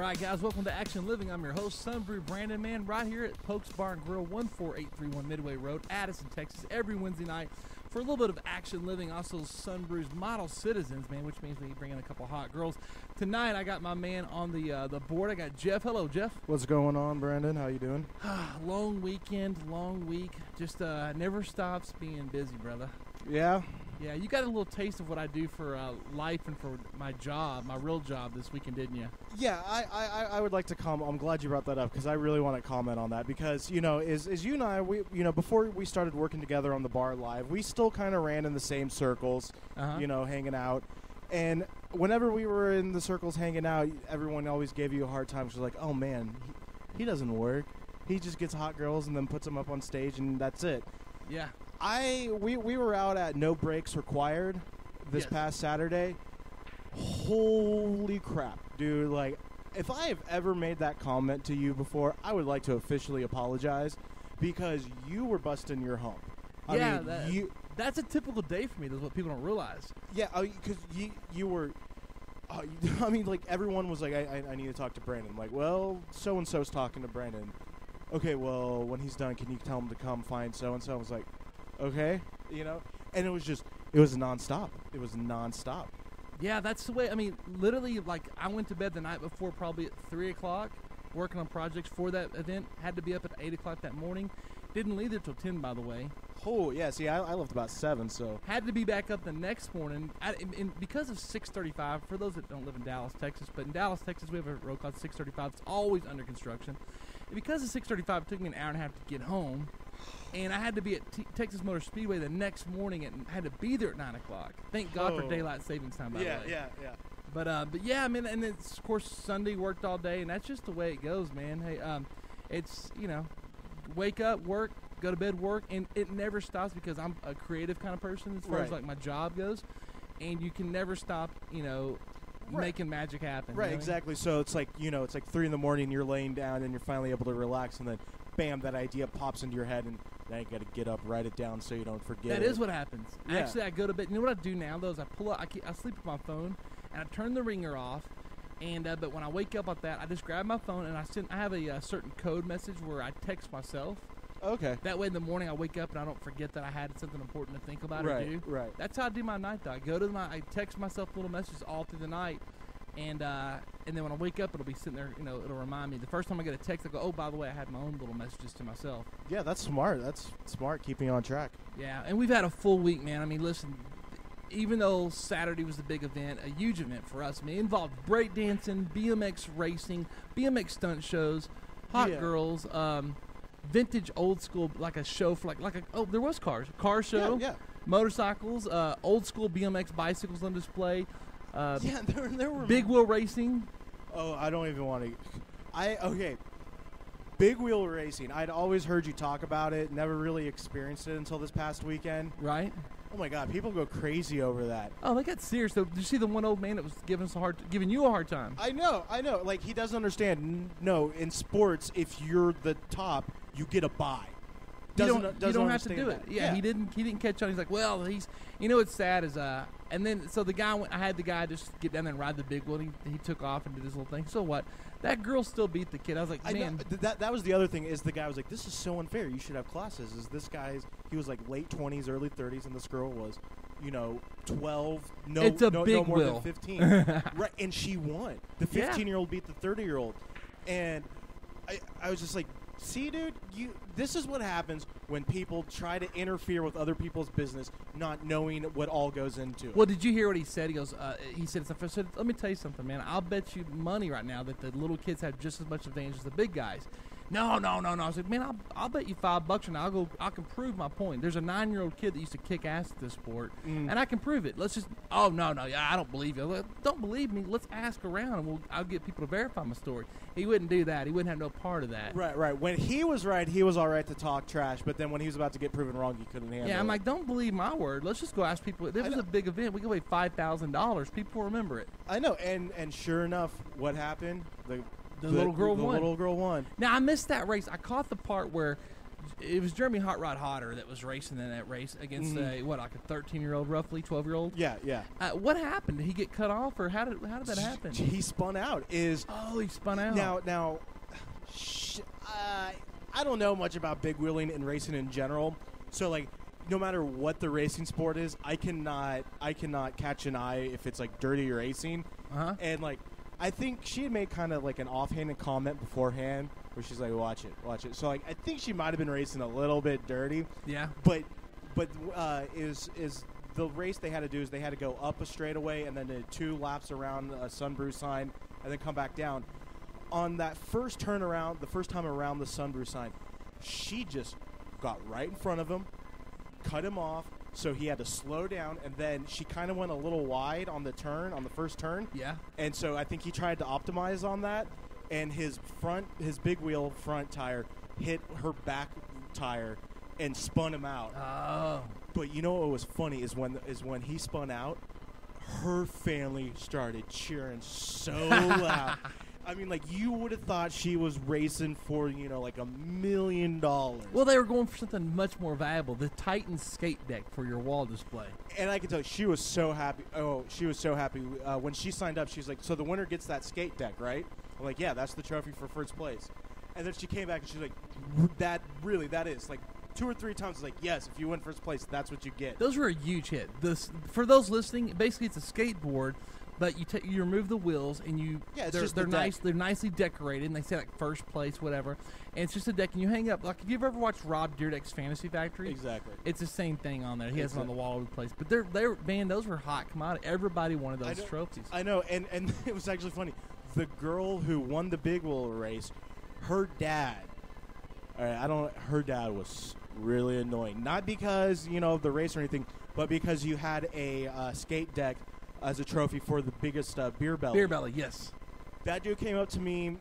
right, guys, welcome to Action Living. I'm your host, Sunbrew Brandon, man, right here at Pokes Bar and Grill, 14831 Midway Road, Addison, Texas, every Wednesday night for a little bit of Action Living. Also, Sunbrew's Model Citizens, man, which means we bring in a couple hot girls. Tonight, I got my man on the board. I got Jeff. Hello, Jeff. What's going on, Brandon? How you doing? Long weekend, long week. Just never stops being busy, brother. Yeah. Yeah, you got a little taste of what I do for life and for my job, my real job this weekend, didn't you? Yeah, I would like to comment. I'm glad you brought that up because I really want to comment on that because, you know, as you and I, before we started working together on the bar live, we still kind of ran in the same circles, hanging out. And whenever we were in the circles hanging out, everyone always gave you a hard time. She was like, oh, man, he doesn't work. He just gets hot girls and then puts them up on stage and that's it. Yeah. We were out at No Breaks Required this past Saturday. Holy crap, dude. Like, if I have ever made that comment to you before, I would like to officially apologize because you were busting your hump. That's a typical day for me. That's what people don't realize. Yeah, because you were... I mean, like, everyone was like, I need to talk to Brandon. Like, well, so-and-so's talking to Brandon. Okay, well, when he's done, can you tell him to come find so-and-so? I was like... Okay, and it was nonstop. It was nonstop. Yeah, that's the way. I mean, literally, like, I went to bed the night before, probably at 3 o'clock, working on projects for that event. Had to be up at 8 o'clock that morning. Didn't leave there till 10, by the way. Oh, yeah. See, I left about 7, so had to be back up the next morning. And because of 635, for those that don't live in Dallas, Texas, but in Dallas, Texas, we have a road called 635. It's always under construction. And because of 635, it took me an hour and a half to get home. And I had to be at Texas Motor Speedway the next morning and had to be there at 9 o'clock. Thank God for daylight savings time, by the way. Yeah. But yeah, I mean, and it's, of course, Sunday, worked all day, and that's just the way it goes, man. Hey, it's, wake up, work, go to bed, work, and it never stops because I'm a creative kind of person as far as, like, my job goes. And you can never stop, making magic happen. Right, exactly. So it's like, it's like 3 in the morning, you're laying down, and you're finally able to relax, and then, bam, that idea pops into your head, and now you got to get up, write it down so you don't forget it. That is what happens. Yeah. Actually, I go to bed. You know what I do now, though, is I pull up, I sleep with my phone, and I turn the ringer off, and but when I wake up like that, I just grab my phone, and I have a certain code message where I text myself. Okay. That way in the morning I wake up and I don't forget that I had something important to think about or do. Right. That's how I do my night, though. I text myself little messages all through the night. And then when I wake up, it'll be sitting there, it'll remind me. The first time I get a text, I go, oh, by the way, I had my own little messages to myself. Yeah, that's smart. That's smart, keeping you on track. Yeah, and we've had a full week, man. I mean, listen, even though Saturday was the big event, a huge event for us, I mean, it involved breakdancing, BMX racing, BMX stunt shows, hot girls, vintage old school, like a show for there was car show, motorcycles, old school BMX bicycles on display. There were big wheel racing. Oh, I don't even want to. Big wheel racing. I'd always heard you talk about it, never really experienced it until this past weekend. Right. Oh my God, people go crazy over that. Oh, they got serious. Though, did you see the one old man that was giving you a hard time? I know. Like, he doesn't understand. No, in sports, if you're the top, you get a bye. You don't have to do it. That. Yeah, he didn't catch on. He's like, well, what's sad is and then so the guy I had the guy just get down there and ride the big one. He took off and did his little thing. So what? That girl still beat the kid. I was like, man, that was the other thing is the guy was like, this is so unfair. You should have classes. He was like late 20s, early 30s, and this girl was, 12. No more than 15. Right, and she won. The 15-year-old beat the 30-year-old, and I was just like, see, dude, this is what happens when people try to interfere with other people's business, not knowing what all goes into it. Well, did you hear what he said? He goes, let me tell you something, man. I'll bet you money right now that the little kids have just as much advantage as the big guys. No. I was like, man, I'll bet you $5 and I can prove my point. There's a 9-year-old kid that used to kick ass at this sport, and I can prove it. Let's just, no, I don't believe you. Don't believe me. Let's ask around, and I'll get people to verify my story. He wouldn't do that. He wouldn't have no part of that. Right. When he was right, he was all right to talk trash, but then when he was about to get proven wrong, he couldn't handle it. Yeah, I'm like, don't believe my word. Let's just go ask people. This was a big event. We could pay $5,000. People remember it. I know, and sure enough, what happened? The little girl won. The little girl won. Now, I missed that race. I caught the part where it was Jeremy Hot Rod Hodder that was racing in that race against like a 13-year-old, roughly 12-year-old. Yeah, yeah. What happened? Did he get cut off, or how did that happen? He spun out. He spun out. Now, I don't know much about big wheeling and racing in general. So like, no matter what the racing sport is, I cannot catch an eye if it's like dirty racing. And like, I think she had made kind of like an offhanded comment beforehand where she's like, watch it. So like, I think she might have been racing a little bit dirty. Yeah. But is the race they had to do is they had to go up a straightaway and then do 2 laps around a Sunbrew sign and then come back down. On that first turnaround, the first time around the Sunbrew sign, she just got right in front of him, cut him off, so he had to slow down, and then she kind of went a little wide on the first turn. Yeah. And so I think he tried to optimize on that, and his big wheel front tire hit her back tire and spun him out. Oh. But you know what was funny is when he spun out, her family started cheering so loud. I mean, like, you would have thought she was racing for, like $1 million. Well, they were going for something much more valuable, the Titan skate deck for your wall display. And I can tell you, she was so happy. Oh, she was so happy. When she signed up, she's like, so the winner gets that skate deck, right? I'm like, yeah, that's the trophy for first place. And then she came back and she's like, that is. Like, 2 or 3 times, like, yes, if you win first place, that's what you get. Those were a huge hit. For those listening, basically it's a skateboard, but you remove the wheels and they're nice. They're nicely decorated, and they say like first place, whatever. And it's just a deck, and you hang up. Like, have you ever watched Rob Dyrdek's Fantasy Factory? Exactly. It's the same thing on there. He has it on the wall all over the place. But those were hot commodity. Everybody wanted those trophies. I know, and it was actually funny. The girl who won the big wheel race, her dad. All right, her dad was really annoying. Not because of the race or anything, but because you had a skate deck as a trophy for the biggest beer belly. Beer belly, yes. That dude came up to me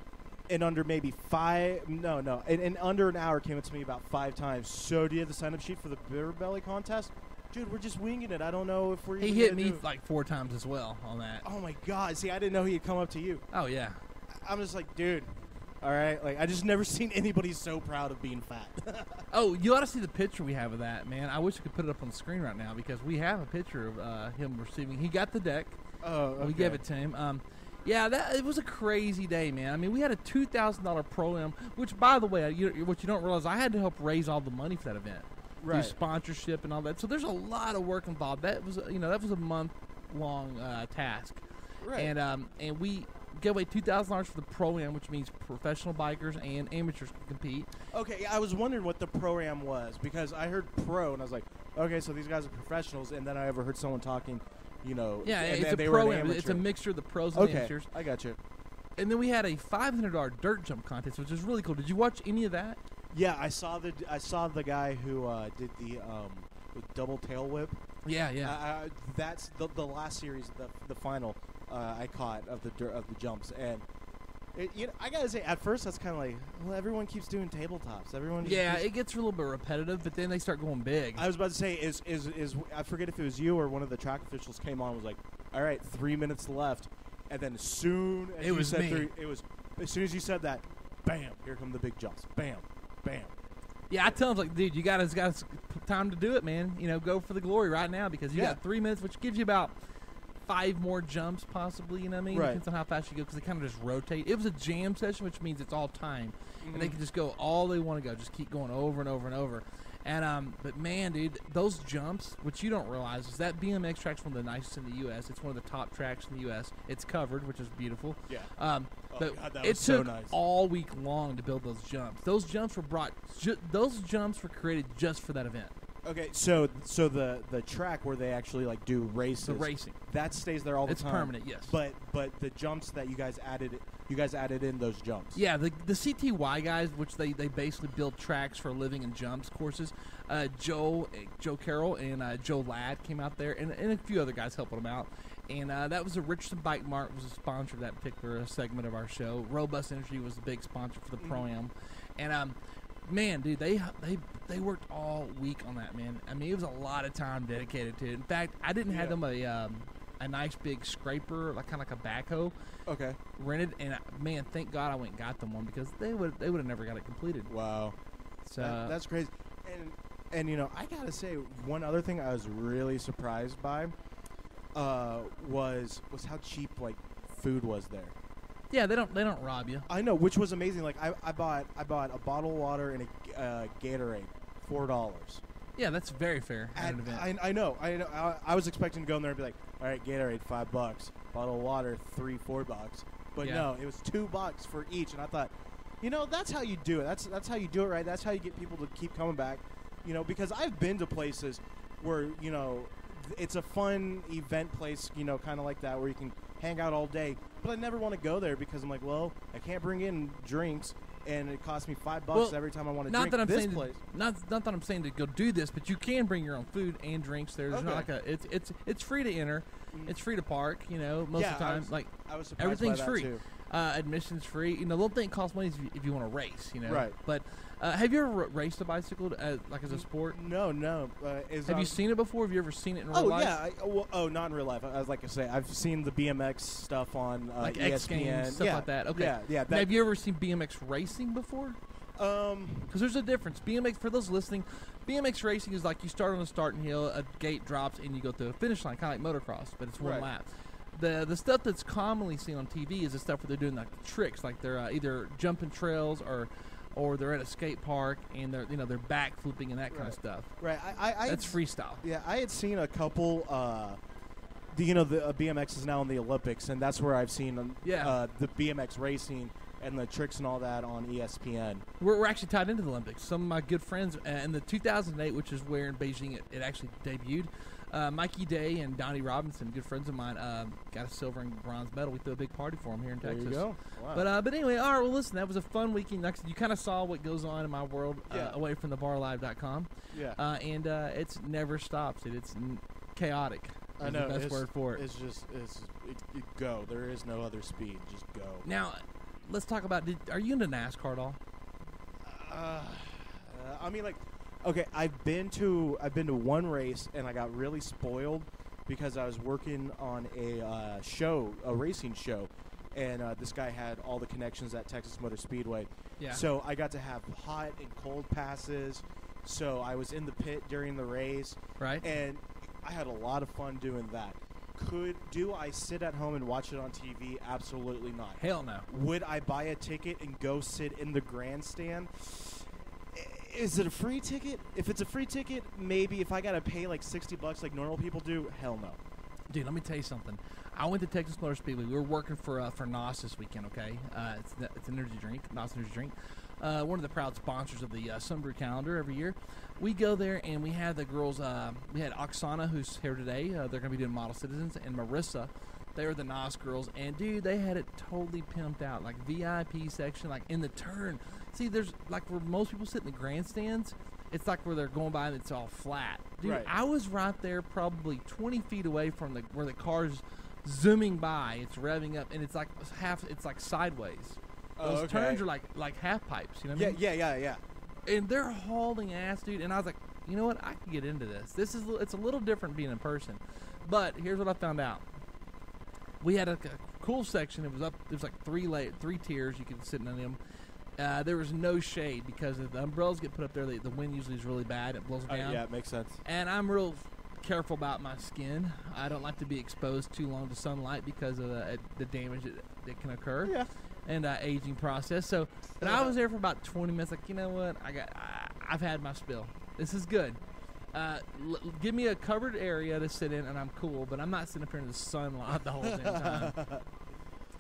in under maybe in under an hour came up to me about 5 times. So do you have the sign-up sheet for the beer belly contest? Dude, we're just winging it. I don't know if we're. He hit me like 4 times as well on that. Oh my God! See, I didn't know he had come up to you. Oh yeah. I'm just like, dude. All right, like, I just never seen anybody so proud of being fat. Oh, you ought to see the picture we have of that, man. I wish I could put it up on the screen right now because we have a picture of him receiving. He got the deck. Oh, okay. We gave it to him. It was a crazy day, man. I mean, we had a $2,000 Pro-Am, which, by the way, what you don't realize, I had to help raise all the money for that event. Right. Do sponsorship and all that. So there's a lot of work involved. That was a month-long task. Right. And we give away $2,000 for the Pro-Am, which means professional bikers and amateurs can compete. Okay, I was wondering what the Pro-Am was because I heard pro and I was like, okay, so these guys are professionals, and then I ever heard someone talking, Yeah, and it's a Pro-Am. It's a mixture of the pros and the amateurs. I got you. And then we had a $500 dirt jump contest, which is really cool. Did you watch any of that? Yeah, I saw the guy who did the double tail whip. Yeah. That's the last series, the final. I caught of the jumps, and I gotta say, at first that's kind of like, well, everyone keeps doing tabletops. It gets a little bit repetitive, but then they start going big. I was about to say, is I forget if it was you or one of the track officials came on and was like, all right, 3 minutes left, and then as soon as you said that, bam, here come the big jumps, bam, bam. Yeah, I tell him, like, dude, you got time to do it, man. Go for the glory right now because you got 3 minutes, which gives you about 5 more jumps, possibly. You know what I mean? Right. Depends on how fast you go because they kind of just rotate. It was a jam session, which means it's all time, and they can just go all they want to go, just keep going over and over and over. And but man, dude, those jumps, which you don't realize, is that BMX track's one of the nicest in the U.S. It's one of the top tracks in the U.S. It's covered, which is beautiful. Yeah. But God, it took all week long to build those jumps. Those jumps were created just for that event. Okay, so the track where they actually like do races, the racing, that stays there all the time. It's permanent, yes. But the jumps that you guys added in those jumps. Yeah, the CTY guys, which they basically build tracks for a living and jumps courses. Joe Carroll and Joe Ladd came out there, and a few other guys helping them out. And that was the Richardson Bike Mart was a sponsor of that particular segment of our show. Robust Energy was the big sponsor for the Pro-Am, and man, dude, they worked all week on that, man. I mean, it was a lot of time dedicated to it. In fact, I didn't have them a nice big scraper, like kind of like a backhoe. Okay. Rented, and man, thank God I went and got them one because they would have never got it completed. Wow. So that's crazy. And I gotta say, one other thing I was really surprised by was how cheap like food was there. Yeah, they don't rob you. I know, which was amazing. Like I bought a bottle of water and a Gatorade, $4. Yeah, that's very fair at an event. I know. I was expecting to go in there and be like, all right, Gatorade, $5, bottle of water, $4. But no, it was $2 for each, and I thought, that's how you do it. That's how you do it, right? That's how you get people to keep coming back. Because I've been to places where it's a fun event place, kind of like that, where you can hang out all day. But I never want to go there because I'm like, well, I can't bring in drinks, and it costs me $5 every time I want to drink. Not that I'm saying to go do this, but you can bring your own food and drinks there. There's not like it's free to enter, it's free to park. Most of the time, I was everything's by free. Too. Admission's free. The little thing costs money if you want to race. Right. But have you ever raced a bicycle as a sport? No. Have you seen it before? Have you ever seen it in real life? Yeah. Not in real life. I was like I say, I've seen the BMX stuff on like ESPN, X Games, stuff like that. Okay. Yeah. Now, have you ever seen BMX racing before? Because there's a difference. BMX, for those listening, BMX racing is like you start on a starting hill, a gate drops, and you go to a finish line, kind of like motocross, but it's one lap. The stuff that's commonly seen on TV is the stuff where they're doing like the tricks, like they're either jumping trails or they're at a skate park and they're back flipping and that kind of stuff. Right. That's freestyle. Yeah, I had seen a couple. The BMX is now in the Olympics, and that's where I've seen the BMX racing and the tricks and all that on ESPN. We're actually tied into the Olympics. Some of my good friends in the 2008, which is where in Beijing it actually debuted. Mikey Day and Donnie Robinson, good friends of mine, got a silver and bronze medal. We threw a big party for them here in Texas. There you go. Wow. But anyway, all right. Well, listen, that was a fun weekend. You kind of saw what goes on in my world away from thebarlive.com. Yeah. And it's never stops. It's chaotic. I know. The best word for it. It's just go. There is no other speed. Just go. Now, let's talk about. Are you into NASCAR at all? I mean, like. Okay, I've been to one race, and I got really spoiled because I was working on a racing show, and this guy had all the connections at Texas Motor Speedway. Yeah. So I got to have hot and cold passes. So I was in the pit during the race. Right. And I had a lot of fun doing that. Do I sit at home and watch it on TV? Absolutely not. Hell no. Would I buy a ticket and go sit in the grandstand? Is it a free ticket? If it's a free ticket, maybe. If I got to pay like $60 like normal people do, hell no. Dude, let me tell you something. I went to Texas Motor Speedway. We were working for NOS this weekend, okay? It's an energy drink, NOS energy drink. One of the proud sponsors of the Sunbrew calendar every year. We go there, and we had the girls. We had Oksana, who's here today. They're going to be doing Model Citizens, and Marissa. They were the NOS girls, and dude, they had it totally pimped out, like VIP section, like in the turn. See, there's like where most people sit in the grandstands, it's like where they're going by and it's all flat. Dude, right. I was right there, probably 20 feet away from where the car's zooming by. It's revving up, and it's like sideways. Those turns are like half pipes. You know what I mean? Yeah. And they're hauling ass, dude. And I was like, you know what? I can get into this. It's a little different being in person. But here's what I found out. We had a cool section. It was like three tiers. You could sit in them. There was no shade because if the umbrellas get put up there, the wind usually is really bad. It blows down. Yeah, it makes sense. And I'm real careful about my skin. I don't like to be exposed too long to sunlight because of the damage that can occur. Yeah. And aging process. So, but I was there for about 20 minutes. Like, you know what? I've had my spill. This is good. Give me a covered area to sit in, and I'm cool. But I'm not sitting up here in the sunlight the whole damn time.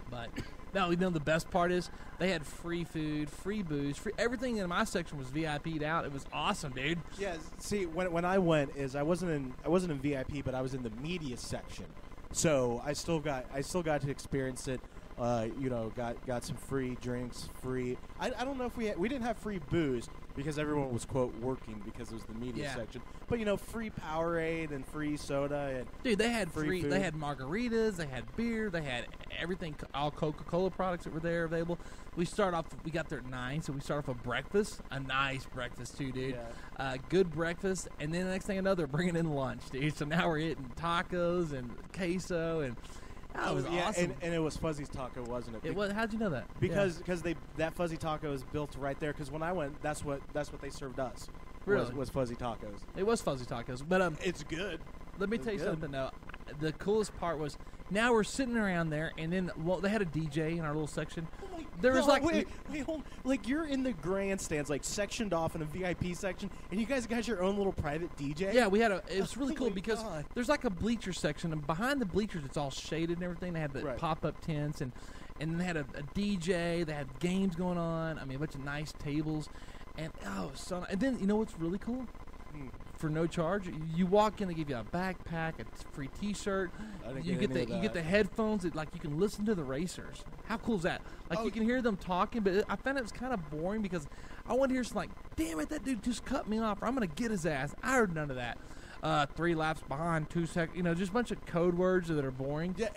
But no, the best part is they had free food, free booze, free everything in my section was VIP'd out. It was awesome, dude. Yeah. See, when I went, I wasn't in VIP, but I was in the media section. So I still got to experience it. Got some free drinks, free. I don't know if we didn't have free booze because everyone was quote working because it was the media section. But free Powerade and free soda and dude, they had free food. They had margaritas, they had beer, they had everything, all Coca-Cola products that were there available. We got there at 9, so we start off with breakfast, a nice breakfast too, dude. Yeah. Good breakfast, and then the next thing I know, they're bringing in lunch, dude. So now we're eating tacos and queso and. That was awesome. And it was Fuzzy's Taco, wasn't it? It was. How'd you know that? Because that Fuzzy Taco is built right there. Because when I went, that's what they served us. Really? Was Fuzzy Tacos. It was Fuzzy Tacos, but it's good. Let me tell you something. Though, the coolest part was now we're sitting around there, and then they had a DJ in our little section. Oh there was like wait, hold on. Like you're in the grandstands, like sectioned off in a VIP section, and you guys got your own little private DJ. Yeah, it was really cool because there's like a bleacher section, and behind the bleachers it's all shaded and everything. They had the pop-up tents, and they had a DJ. They had games going on. I mean, a bunch of nice tables, and and then you know what's really cool? For no charge, you walk in, they give you a backpack, a free T-shirt. You get the headphones that like you can listen to the racers. How cool is that? Like you can hear them talking, but I found it was kind of boring because I wanted to hear some like, damn it, that dude just cut me off, or I'm gonna get his ass. I heard none of that. 3 laps behind, 2 seconds. Just a bunch of code words that are boring. Yeah,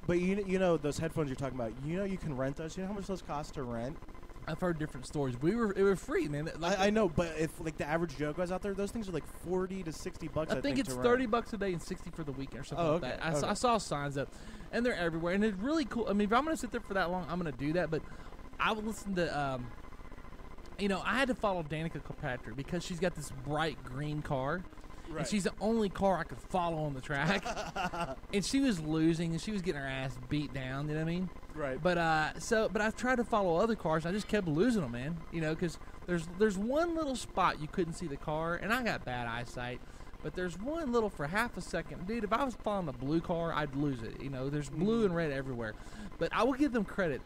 but you know those headphones you're talking about. You can rent those. You know how much those cost to rent? I've heard different stories. It was free, man. Like, I know, but if like the average Joe goes out there, those things are like $40 to $60. I think it's $30 a day and $60 for the weekend or something like that. I saw signs up, and they're everywhere, and it's really cool. I mean, if I'm gonna sit there for that long, I'm gonna do that. But I would listen to, I had to follow Danica Kilpatrick because she's got this bright green car. Right. And she's the only car I could follow on the track. And she was losing, and she was getting her ass beat down, you know what I mean? Right. But I tried to follow other cars, and I just kept losing them, man. Because there's one little spot you couldn't see the car, and I got bad eyesight. But there's one little for half a second. Dude, if I was following a blue car, I'd lose it. There's blue and red everywhere. But I will give them credit.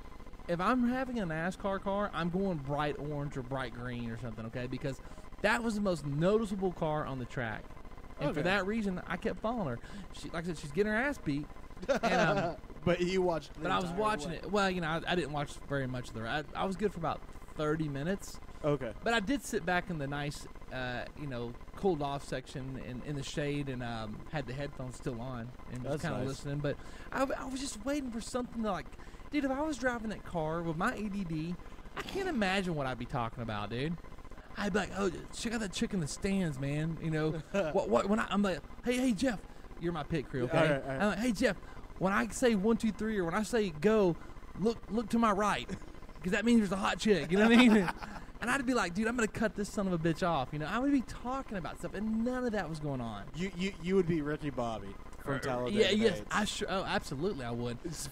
If I'm having a NASCAR car, I'm going bright orange or bright green or something, okay? Because that was the most noticeable car on the track. And for that reason, I kept following her. Like I said, she's getting her ass beat. And, but you watched But I was watching it. Well, I didn't watch very much of her. I was good for about 30 minutes. Okay. But I did sit back in the nice, cooled off section in the shade and had the headphones still on and was kind of listening. But I was just waiting for something to like, dude, if I was driving that car with my ADD, I can't imagine what I'd be talking about, dude. I'd be like, oh, check out that chick in the stands, man. What? When I'm like, hey, Jeff, you're my pit crew, okay? All right. I'm like, hey, Jeff, when I say 1, 2, 3, or when I say go, look to my right, because that means there's a hot chick. You know what I mean? And I'd be like, dude, I'm gonna cut this son of a bitch off. I would be talking about stuff, and none of that was going on. You would be Ricky Bobby from Talladega. Yes, absolutely, I would. It's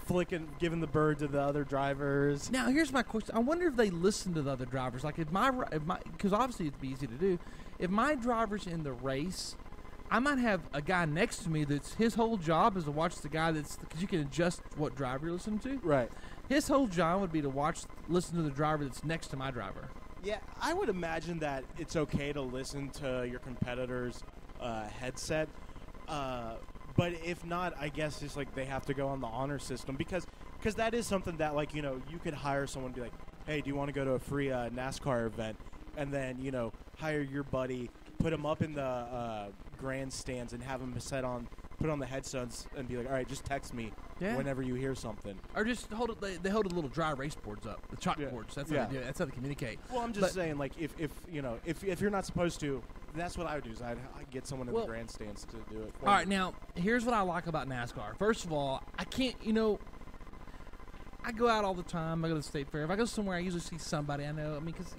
giving the bird to the other drivers. Now, here's my question. I wonder if they listen to the other drivers. Like, because obviously it'd be easy to do. If my driver's in the race, I might have a guy next to me that's his whole job is to watch the guy because you can adjust what driver you're listening to. Right. His whole job would be to listen to the driver that's next to my driver. Yeah, I would imagine that it's okay to listen to your competitor's headset. But if not, I guess it's like they have to go on the honor system because that is something that you could hire someone and be like, hey, do you want to go to a free NASCAR event? And then hire your buddy, put him up in the grandstands and have him put on the headphones and be like, all right, just text me whenever you hear something. Or just hold it. They hold the little dry race boards up, the chalkboards. That's how they do it. That's how they communicate. Well, I'm just saying, like, if you're not supposed to, that's what I would do. Is I'd get someone in the grandstands to do it. All right, now here's what I like about NASCAR. First of all, I can't. I go out all the time. I go to the state fair. If I go somewhere, I usually see somebody I know. I mean, because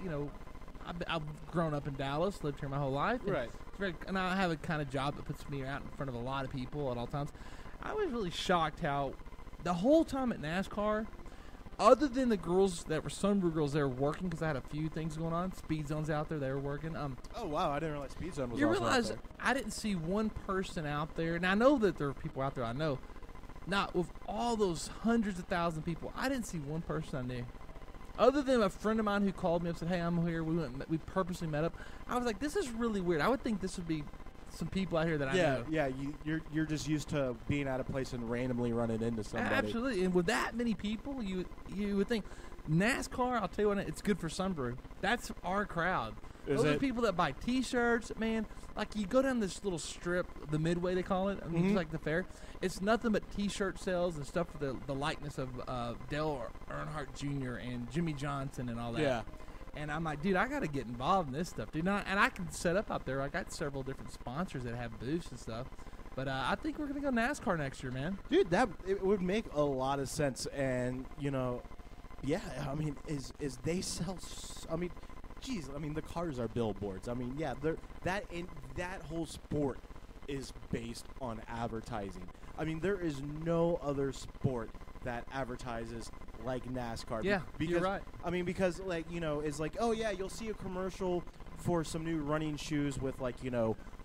I've grown up in Dallas, lived here my whole life. And and I have a kind of job that puts me out in front of a lot of people at all times. I was really shocked how the whole time at NASCAR, other than the girls that were Sunbrew girls, they were working because I had a few things going on. Speed Zone's out there; they were working. Oh wow, I didn't realize Speed Zone was. You also realize out there. I didn't see one person out there, and I know that there are people out there. I know, not with all those hundreds of thousands of people. I didn't see one person I knew. Other than a friend of mine who called me up and said, hey, I'm here. We purposely met up. I was like, this is really weird. I would think this would be some people out here that I know. Yeah, you're just used to being at a place and randomly running into somebody. Absolutely. And with that many people, you would think NASCAR, I'll tell you what, it's good for Sunbrew. That's our crowd. Those are people that buy T-shirts, man. Like, you go down this little strip, the Midway they call it, I mean, just like the fair. It's nothing but T-shirt sales and stuff for the likeness of Dale Earnhardt Jr. and Jimmy Johnson and all that. Yeah. And I'm like, dude, I got to get involved in this stuff, dude. And I can set up out there. I got several different sponsors that have booths and stuff. But I think we're gonna go NASCAR next year, man. Dude, it would make a lot of sense, and yeah. I mean, is they sell? I mean, geez. I mean, the cars are billboards. I mean, yeah. That whole sport is based on advertising. I mean, there is no other sport that advertises like NASCAR. Yeah, because, you're right. I mean, because it's like, oh yeah, you'll see a commercial for some new running shoes with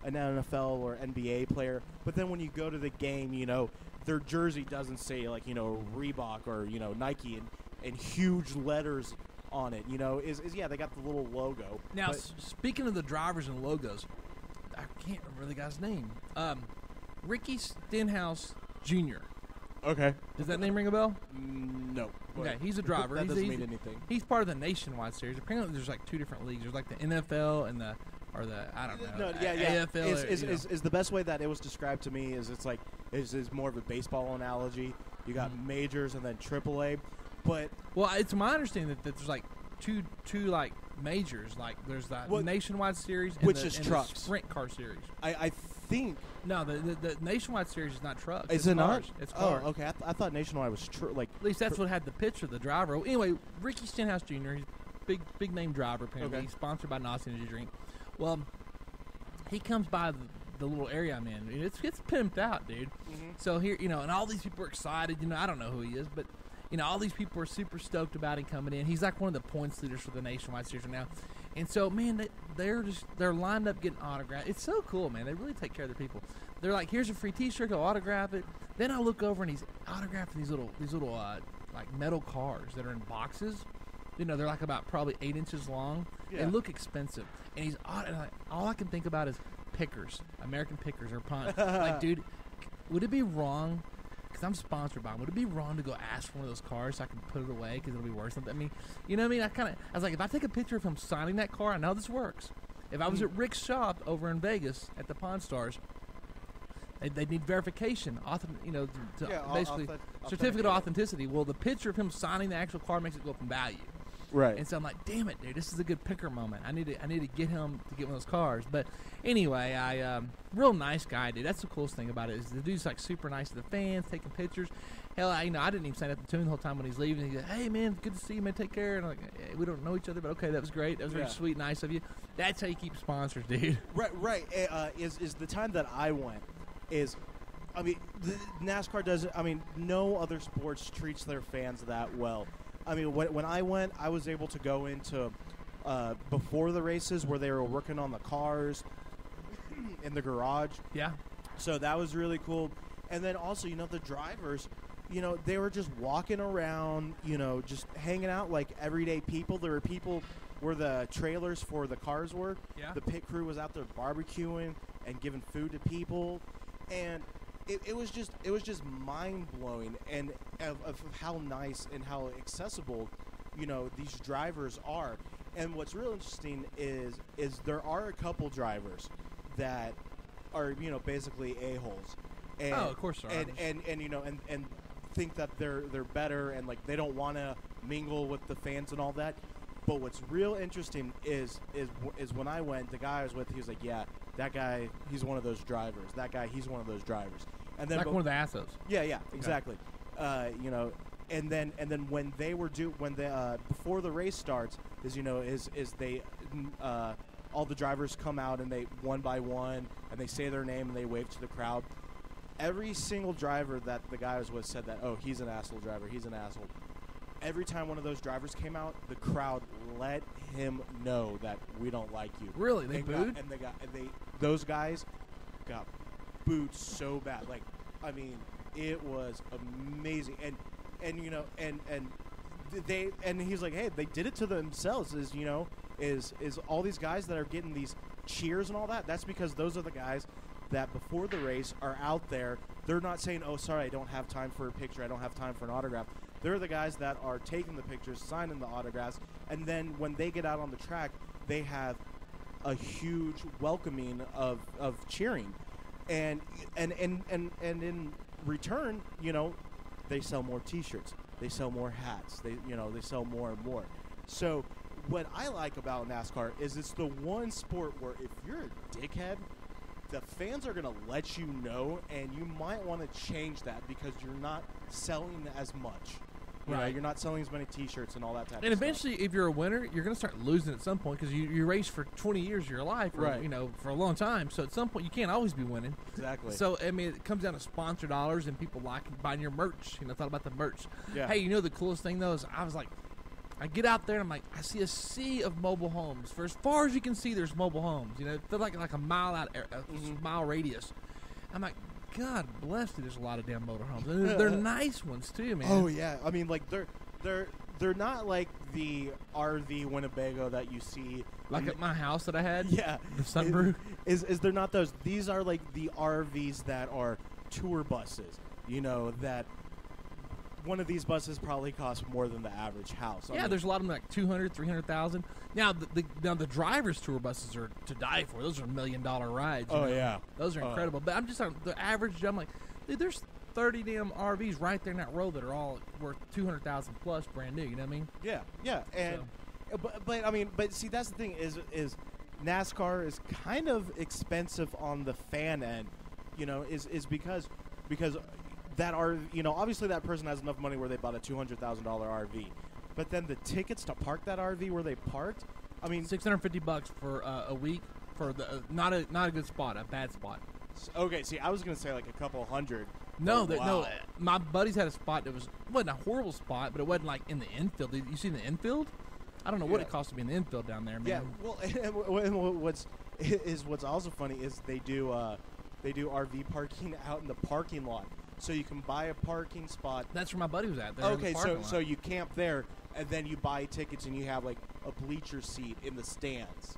an NFL or NBA player, but then when you go to the game, their jersey doesn't say Reebok or Nike and huge letters on it. They got the little logo. Now, speaking of the drivers and logos, I can't remember the guy's name. Ricky Stenhouse Jr. Okay. Does that name ring a bell? No. Okay, he's a driver. That doesn't mean anything. He's part of the Nationwide Series. Apparently, there's like 2 different leagues. There's like the NFL and the I don't know. No, yeah. AFL. Is the best way that it was described to me is is more of a baseball analogy. You got majors and then AAA, but it's my understanding that there's like two like majors. Like there's that Nationwide Series, and which is trucks, the Sprint Car Series. I think. No, the Nationwide Series is not trucks. Is it not? It's cars. Oh, okay. I thought Nationwide was like. At least that's what had the picture of the driver. Anyway, Ricky Stenhouse Jr. He's big name driver. Apparently, he's sponsored by Nazi Energy Drink. Well, he comes by the little area I'm in. It's pimped out, dude. Mm-hmm. So here, and all these people are excited. I don't know who he is, but all these people are super stoked about him coming in. He's like one of the points leaders for the Nationwide Series right now. And so, man, they're lined up getting autographed. It's so cool, man. They really take care of their people. They're like, here's a free T-shirt. Go autograph it. Then I look over and he's autographing these little like metal cars that are in boxes. They're like about probably 8 inches long. Yeah. They look expensive. And all I can think about is pickers, American pickers or pond. Like, dude, would it be wrong? Because I'm sponsored by them. Would it be wrong to go ask for one of those cars so I can put it away because it'll be worth something? I mean, you know what I mean? I was like, if I take a picture of him signing that car, I know this works. If I was at Rick's shop over in Vegas at the Pawn Stars, they'd need verification, basically certificate of authenticity. Well, the picture of him signing the actual car makes it go up in value. Right. And so I'm like, damn it, dude, this is a good picker moment. I need to get him to get one of those cars. But anyway, real nice guy, dude. That's the coolest thing about it is the dude's like super nice to the fans, taking pictures. Hell, I didn't even stand at the tune the whole time when he's leaving. He said, hey, man, good to see you, man. Take care. And I'm like, hey, we don't know each other, but okay, that was great. That was very sweet, nice of you. That's how you keep sponsors, dude. Right. Is the time that I went the NASCAR doesn't. I mean, no other sports treats their fans that well. I mean, when I went, I was able to go into before the races where they were working on the cars in the garage. Yeah. So that was really cool. And then also, the drivers, they were just walking around, just hanging out like everyday people. There were people where the trailers for the cars were. Yeah. The pit crew was out there barbecuing and giving food to people. And it was just mind blowing, and of how nice and how accessible, these drivers are. And what's real interesting is there are a couple drivers that are basically a-holes. And, of course there are. And think that they're better and like they don't want to mingle with the fans and all that. But what's real interesting is when I went, the guy I was with, he was like, yeah, that guy, he's one of those drivers. That guy, he's one of those drivers. And then like one of the assos. Yeah, exactly. Okay. And then when they were before the race starts, is they all the drivers come out and they one by one and they say their name and they wave to the crowd. Every single driver that the guy was with said that, oh, he's an asshole driver. He's an asshole. Every time one of those drivers came out, the crowd let him know that we don't like you. Really? They booed? Those guys got booed so bad. Like, I mean, it was amazing. And he's like, hey, they did it to themselves. Is all these guys that are getting these cheers and all that? That's because those are the guys that before the race are out there. They're not saying, oh, sorry, I don't have time for a picture. I don't have time for an autograph. They're the guys that are taking the pictures, signing the autographs, and then when they get out on the track, they have a huge welcoming of cheering, and in return, they sell more T-shirts, they sell more hats, they sell more and more. So what I like about NASCAR is it's the one sport where if you're a dickhead, the fans are going to let you know, and you might want to change that because you're not selling as much. Right. You're not selling as many T-shirts and all that type of stuff. And eventually, if you're a winner, you're going to start losing at some point because you race for 20 years of your life, or, right. For a long time. So at some point, you can't always be winning. Exactly. So, I mean, it comes down to sponsor dollars and people buying your merch. Thought about the merch. Yeah. Hey, the coolest thing, though, is I was like, I get out there and I'm like, I see a sea of mobile homes. For as far as you can see, there's mobile homes. They're like a mile out, mile radius. I'm like, God bless you. There's a lot of damn motorhomes. And they're nice ones too, man. Oh yeah, I mean, like they're not like the RV Winnebago that you see. Like at my house that I had. Yeah, the sunroof. Is they're not those? These are like the RVs that are tour buses. That. One of these buses probably costs more than the average house. Yeah, there's a lot of them like 200, 300,000. Now the driver's tour buses are to die for. Those are $1 million rides. Yeah, those are incredible. But I'm just on the average. I'm like, dude, there's 30 damn RVs right there in that row that are all worth 200,000 plus, brand new. You know what I mean? Yeah, and but see, that's the thing is NASCAR is kind of expensive on the fan end. Is because. That are, obviously that person has enough money where they bought a $200,000 RV, but then the tickets to park that RV where they parked, I mean, $650 for a week for the not a good spot, a bad spot. Okay, see, I was gonna say like a couple hundred. No, no, my buddies had a spot that wasn't a horrible spot, but it wasn't like in the infield. You see the infield? I don't know what it costs to be in the infield down there, man. Yeah, well, and what's also funny is they do RV parking out in the parking lot. So you can buy a parking spot. That's where my buddy was at. Okay, so you camp there, and then you buy tickets, and you have like a bleacher seat in the stands,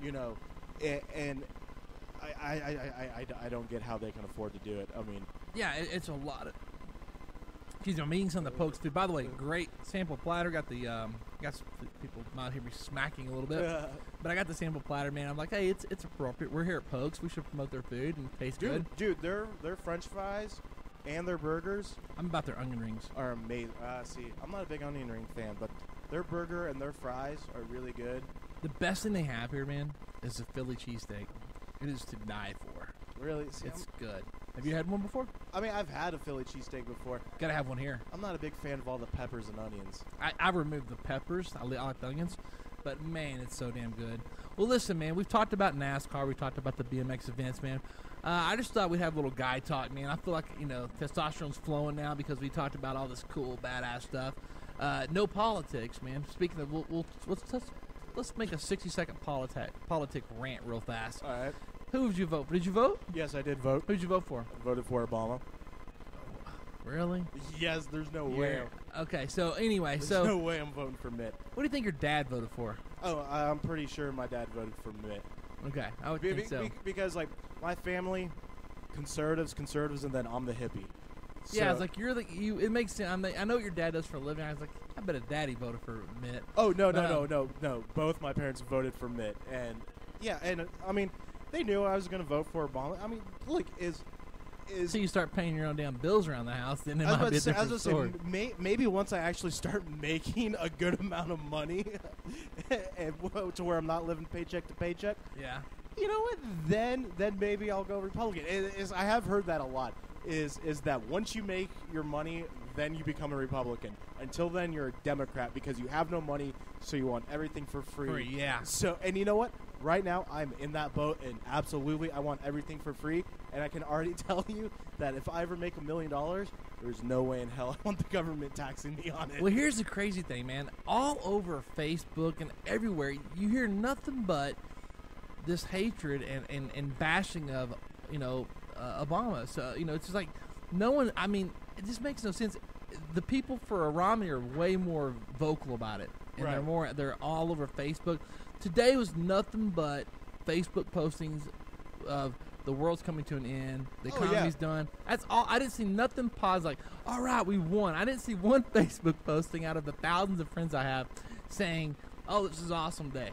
and I don't get how they can afford to do it. I mean, yeah, it's a lot of. Excuse me, I'm eating some of the Pokes food. By the way, great sample platter. Got some people might hear me smacking a little bit, but I got the sample platter, man. I'm like, hey, it's appropriate. We're here at Pokes. We should promote their food and taste good. Dude, their French fries and their burgers. I'm about their onion rings. Are amazing. See, I'm not a big onion ring fan, but their burger and their fries are really good. The best thing they have here, man, is the Philly cheesesteak. It is to die for. Really? See, it's good. Have you had one before? I mean, I've had a Philly cheesesteak before. Gotta have one here. I'm not a big fan of all the peppers and onions. I removed the peppers. I like the onions. But, man, it's so damn good. Well, listen, man, we've talked about NASCAR. We talked about the BMX events, man. I just thought we'd have a little guy talk, man. I feel like, testosterone's flowing now because we talked about all this cool, badass stuff. No politics, man. Speaking of, let's make a 60-second politic rant real fast. All right. Who did you vote for? Did you vote? Yes, I did vote. Who did you vote for? I voted for Obama. Really? Yes, there's no way. Okay, so anyway, there's no way I'm voting for Mitt. What do you think your dad voted for? Oh, I'm pretty sure my dad voted for Mitt. Okay, I would think so. Because, like, my family, conservatives, and then I'm the hippie. So yeah, it's like it makes sense. I know what your dad does for a living. I was like, I bet a daddy voted for Mitt. Oh, no. Both my parents voted for Mitt. And, yeah, and, I mean, they knew I was going to vote for Obama. I mean, look, so you start paying your own damn bills around the house, then it might be a different story. Maybe once I actually start making a good amount of money and to where I'm not living paycheck to paycheck. Yeah. You know what? Then maybe I'll go Republican. I have heard that a lot. Is that once you make your money, then you become a Republican. Until then, you're a Democrat because you have no money, so you want everything for free. Yeah. So, and you know what? Right now, I'm in that boat, and absolutely, I want everything for free. And I can already tell you that if I ever make $1 million, there's no way in hell I want the government taxing me on it. Well, here's the crazy thing, man. All over Facebook and everywhere, you hear nothing but this hatred and bashing of, Obama. So, it's just like no one, I mean, it just makes no sense. The people for Romney are way more vocal about it. And right. They're all over Facebook. Today was nothing but Facebook postings of the world's coming to an end. The economy's done. That's all. I didn't see nothing positive. Like, all right, we won. I didn't see one Facebook posting out of the thousands of friends I have saying, "Oh, this is an awesome day."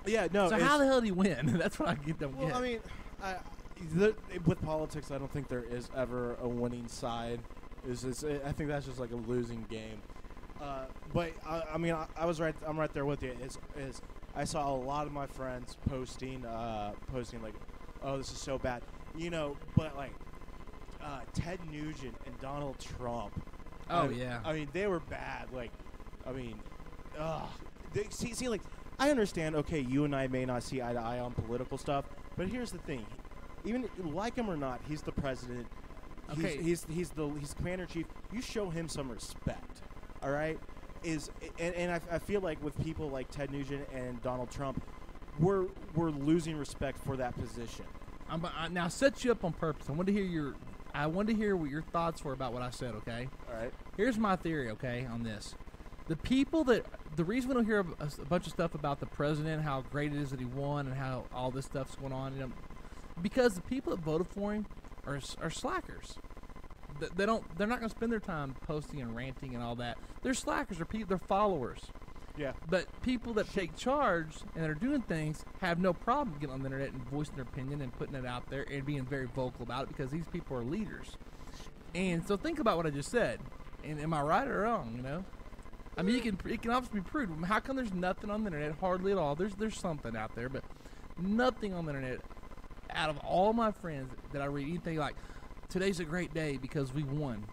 Yeah, no. So how the hell did he win? That's what I don't get. I mean, with politics, I don't think there is ever a winning side. I think that's just like a losing game. But I mean, I'm right there with you. I saw a lot of my friends posting like oh, this is so bad. You know, but like Ted Nugent and Donald Trump. Oh, yeah. I mean, they were bad. Like, I mean, see, like, I understand, okay, you and I may not see eye to eye on political stuff, but here's the thing. Even like him or not, he's the president. Okay. He's commander-in-chief. You show him some respect, all right? I feel like with people like Ted Nugent and Donald Trump, we're losing respect for that position. Now, I set you up on purpose. I wanted to hear what your thoughts were about what I said, okay? All right. Here's my theory, okay, on this. The reason we don't hear a bunch of stuff about the president, how great it is that he won, and how all this stuff's going on, you know, because the people that voted for him are slackers. They're not going to spend their time posting and ranting and all that. They're slackers. They're followers. Yeah. But people that take charge and are doing things have no problem getting on the internet and voicing their opinion and putting it out there and being very vocal about it because these people are leaders. And so think about what I just said. And am I right or wrong? You know, I mean, it can obviously be proved. How come there's nothing on the internet? Hardly at all. There's something out there, but nothing on the internet. Out of all my friends that I read anything like, today's a great day because we won.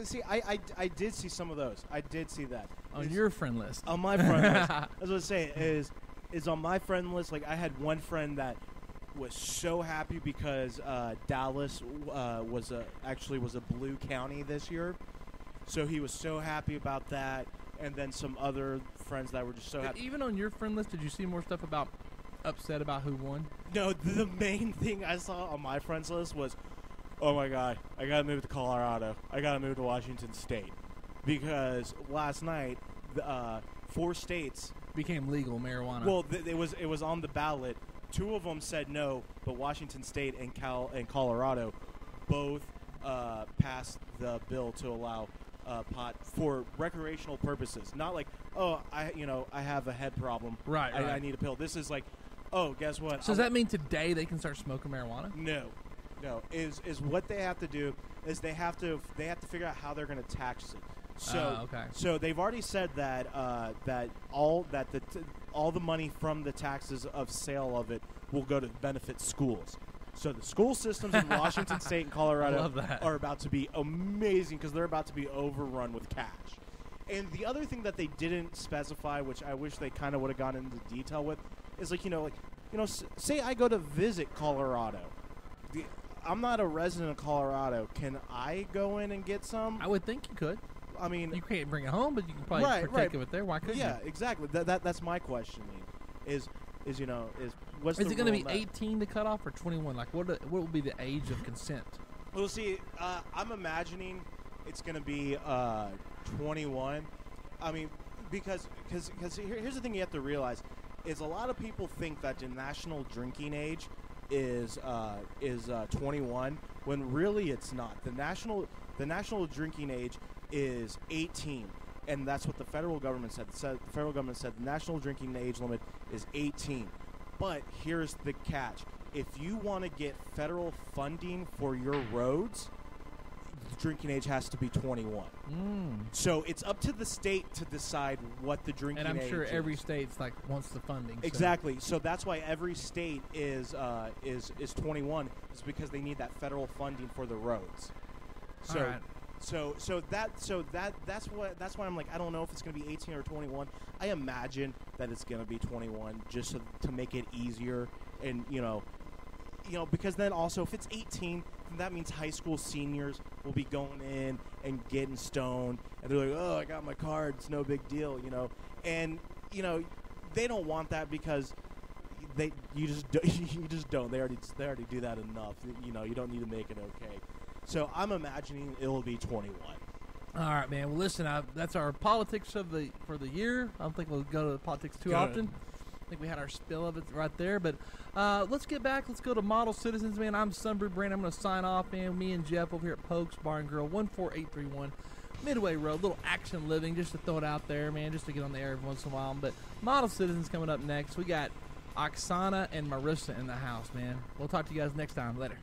See, I did see some of those. I did see that. On your friend list. On my friend list. I was going to say, is on my friend list, like I had one friend that was so happy because Dallas was a blue county this year. So he was so happy about that. And then some other friends that were just so happy. Even on your friend list, did you see more stuff about upset about who won? No, the main thing I saw on my friends list was, oh my God, I gotta move to Colorado. I gotta move to Washington State. Because last night, 4 states became legal marijuana. Well, it was on the ballot. 2 of them said no, but Washington State and Colorado both passed the bill to allow pot for recreational purposes. Not like, oh, I have a head problem. Right. I need a pill. This is like, oh, guess what? So does that mean today they can start smoking marijuana? No. Is what they have to do is they have to figure out how they're going to tax it. So okay. So they've already said that all the money from the taxes of sale of it will go to benefit schools. So the school systems in Washington State and Colorado are about to be amazing because they're about to be overrun with cash. And the other thing that they didn't specify, which I wish they kind of would have gone into detail with, is say I go to visit Colorado. I'm not a resident of Colorado. Can I go in and get some? I would think you could. I mean, you can't bring it home, but you can probably partake of it there. Why couldn't you? Yeah, exactly. That's my question. Is what's is it going to be 18 to cut off or 21? Like, what will be the age of consent? Well, see, I'm imagining it's going to be 21. I mean, because here's the thing you have to realize is a lot of people think that the national drinking age is 21 when really it's not. The national drinking age is 18, and that's what the federal government said. The federal government said the national drinking age limit is 18. But here's the catch. If you want to get federal funding for your roads, the drinking age has to be 21. So it's up to the state to decide what the drinking age is. And I'm sure every state's wants the funding. Exactly. So that's why every state is 21, is because they need that federal funding for the roads. So all right. That's why I'm like, I don't know if it's going to be 18 or 21. I imagine that it's going to be 21 just to make it easier, and because then also if it's 18, then that means high school seniors will be going in and getting stoned, and they're like, oh, I got my card, it's no big deal, and they don't want that because you just don't. They already do that enough. You don't need to make it okay. So I'm imagining it will be 21. All right, man. Well, listen, that's our politics for the year. I don't think we'll go to politics too often. I think we had our spill of it right there. But let's get back. Let's go to Model Citizens, man. I'm Sunbrew Brand. I'm going to sign off, man. Me and Jeff over here at Pokes Bar and Grill, 14831 Midway Road. Little action living, just to throw it out there, man, just to get on the air every once in a while. But Model Citizens coming up next. We got Oksana and Marissa in the house, man. We'll talk to you guys next time. Later.